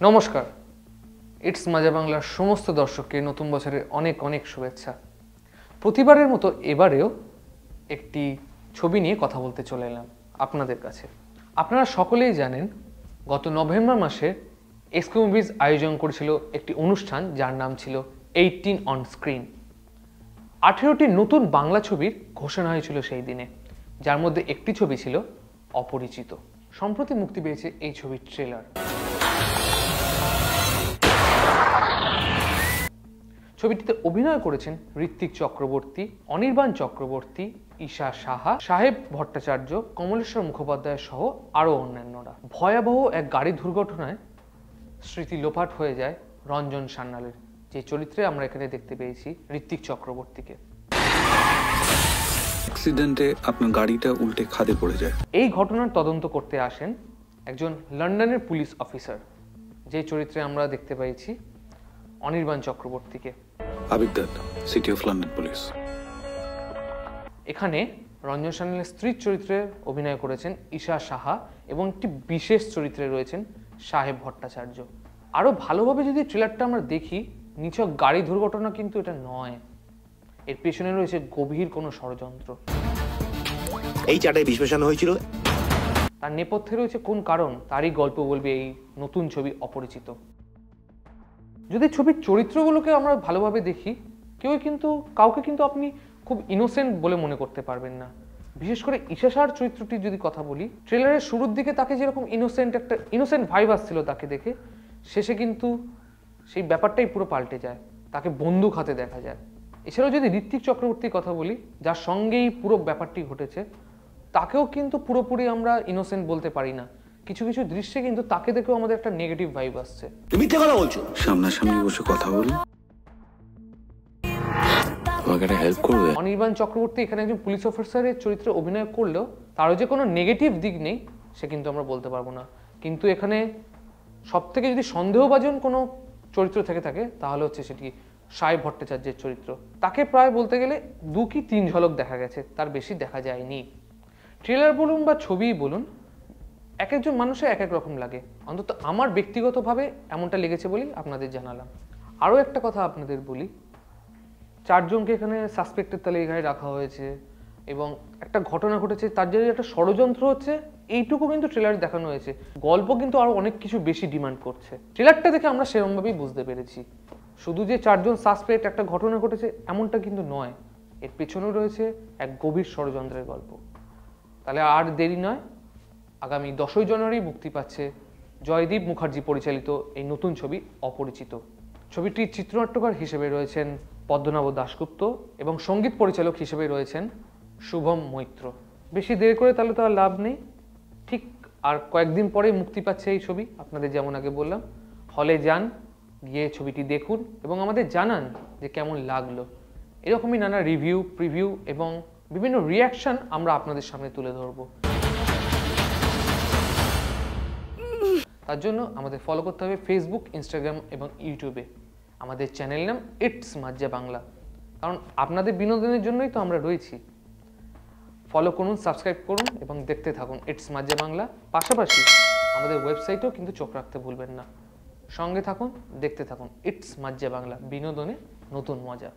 নমস্কার, ইটস মাজা বাংলার সমস্ত দর্শককে নতুন বছরের অনেক অনেক শুভেচ্ছা। প্রতিবারের মতো এবারেও একটি ছবি নিয়ে কথা বলতে চলে এলাম আপনাদের কাছে। আপনারা সকলেই জানেন, গত নভেম্বর মাসে এসকে মুভিজ আয়োজন করেছিল একটি অনুষ্ঠান যার নাম ছিল 18 অন স্ক্রিন। 18টি নতুন বাংলা ছবির ঘোষণা হয়েছিল সেই দিনে, যার মধ্যে একটি ছবি ছিল অপরিচিত। সম্প্রতি মুক্তি পেয়েছে এই ছবির ট্রেলার। ছবিটিতে অভিনয় করেছেন ঋত্বিক চক্রবর্তী, অনির্বাণ চক্রবর্তী, ঈশা সাহা, সাহেব ভট্টাচার্য, কমলেশ্বর মুখোপাধ্যায় সহ আরও অন্যান্যরা। ভয়াবহ এক গাড়ি দুর্ঘটনায় স্মৃতি লোপাট হয়ে যায় রঞ্জন সান্যালের, যে চরিত্রে আমরা এখানে দেখতে পেয়েছি ঋত্বিক চক্রবর্তীকে। অ্যাক্সিডেন্টে আপনার গাড়িটা উল্টে খাদে পড়ে যায়। এই ঘটনার তদন্ত করতে আসেন একজন লন্ডনের পুলিশ অফিসার, যে চরিত্রে আমরা দেখতে পেয়েছি অনির্বাণ চক্রবর্তীকে। Abid, city of London police. এখানে রঞ্জন সান্যালের স্ত্রীর চরিত্রে অভিনয় করেছেন ঈশা সাহা এবং একটি বিশেষ চরিত্রে রয়েছেন সাহেব ভট্টাচার্য। আরও ভালোভাবে যদি ট্রেলারটা আমরা দেখি, নিছক গাড়ি দুর্ঘটনা কিন্তু এটা নয়, এর পেছনে রয়েছে গভীর কোনো ষড়যন্ত্র। এই চাটায় বিষ মেশানো হয়েছিল, তার নেপথ্যে রয়েছে কোন কারণ, তারই গল্প বলবে এই নতুন ছবি অপরিচিত। যদি ছবির চরিত্রগুলোকে আমরা ভালোভাবে দেখি, কাউকে কিন্তু আপনি খুব ইনোসেন্ট বলে মনে করতে পারবেন না। বিশেষ করে ঈশা সাহার চরিত্রটি যদি কথা বলি, ট্রেলারের শুরুর দিকে তাকে যেরকম একটা ইনোসেন্ট ভাইব আসছিল তাকে দেখে, শেষে কিন্তু সেই ব্যাপারটাই পুরো পাল্টে যায়, তাকে বন্দুক হাতে দেখা যায়। এছাড়াও যদি ঋত্বিক চক্রবর্তীর কথা বলি, যার সঙ্গেই পুরো ব্যাপারটি ঘটেছে, তাকেও কিন্তু পুরোপুরি আমরা ইনোসেন্ট বলতে পারি না। কিছু কিছু দৃশ্যে কিন্তু তাকে দেখেও আমাদের একটা নেগেটিভ ভাইব আসছে। তুমি মিথ্যে কথা বলছো। সামনাসামনি বসে কথা বলুন, আমাকে একটা হেল্প করবে। অনির্বাণ চক্রবর্তী এখানে একজন পুলিশ অফিসারের চরিত্রে অভিনয় করলেও তারও যে কোনো নেগেটিভ দিক নেই সে কিন্তু আমরা বলতে পারবো না। কিন্তু এখানে সব থেকে যদি সন্দেহভাজন কোনো চরিত্র থেকে থাকে, তাহলে হচ্ছে সেটি সাহেব ভট্টাচার্যের চরিত্র। তাকে প্রায় বলতে গেলে 2 কি 3 ঝলক দেখা গেছে, তার বেশি দেখা যায়নি। ট্রেলার বলুন বা ছবি বলুন, এক একজন মানুষের এক এক রকম লাগে। অন্তত আমার ব্যক্তিগতভাবে এমনটা লেগেছে বলেই আপনাদের জানালাম। আরও একটা কথা আপনাদের বলি, 4 জনকে এখানে সাসপেক্টের তালিকায় রাখা হয়েছে এবং একটা ঘটনা ঘটেছে, তার জন্য একটা ষড়যন্ত্র হচ্ছে, এইটুকু কিন্তু ট্রেলার দেখানো হয়েছে। গল্প কিন্তু আরও অনেক কিছু বেশি ডিমান্ড করছে। ট্রেলারটা দেখে আমরা সেরকমভাবেই বুঝতে পেরেছি, শুধু যে 4 জন সাসপেক্ট একটা ঘটনা ঘটেছে এমনটা কিন্তু নয়, এর পেছনেও রয়েছে এক গভীর ষড়যন্ত্রের গল্প। তাহলে আর দেরি নয়, আগামী 10ই জানুয়ারি মুক্তি পাচ্ছে জয়দীপ মুখার্জি পরিচালিত এই নতুন ছবি অপরিচিত। ছবিটির চিত্রনাট্যকার হিসেবে রয়েছেন পদ্মনাভ দাশগুপ্ত এবং সঙ্গীত পরিচালক হিসেবে রয়েছেন শুভম মৈত্র। বেশি দেরি করে তাহলে তো আর লাভ নেই, ঠিক আর কয়েকদিন পরে মুক্তি পাচ্ছে এই ছবি। আপনাদের যেমন আগে বললাম, হলে যান, গিয়ে ছবিটি দেখুন এবং আমাদের জানান যে কেমন লাগলো। এরকমই নানা রিভিউ, প্রিভিউ এবং বিভিন্ন রিয়াকশন আমরা আপনাদের সামনে তুলে ধরবো। তার জন্য আমাদের ফলো করতে হবে ফেসবুক, ইনস্টাগ্রাম এবং ইউটিউবে। আমাদের চ্যানেল নাম ইটস মাজা বাংলা, কারণ আপনাদের বিনোদনের জন্যই তো আমরা রয়েছি। ফলো করুন, সাবস্ক্রাইব করুন এবং দেখতে থাকুন ইটস মাজা বাংলা। পাশাপাশি আমাদের ওয়েবসাইটেও কিন্তু চোখ রাখতে ভুলবেন না। সঙ্গে থাকুন, দেখতে থাকুন ইটস মাজা বাংলা, বিনোদনে নতুন মজা।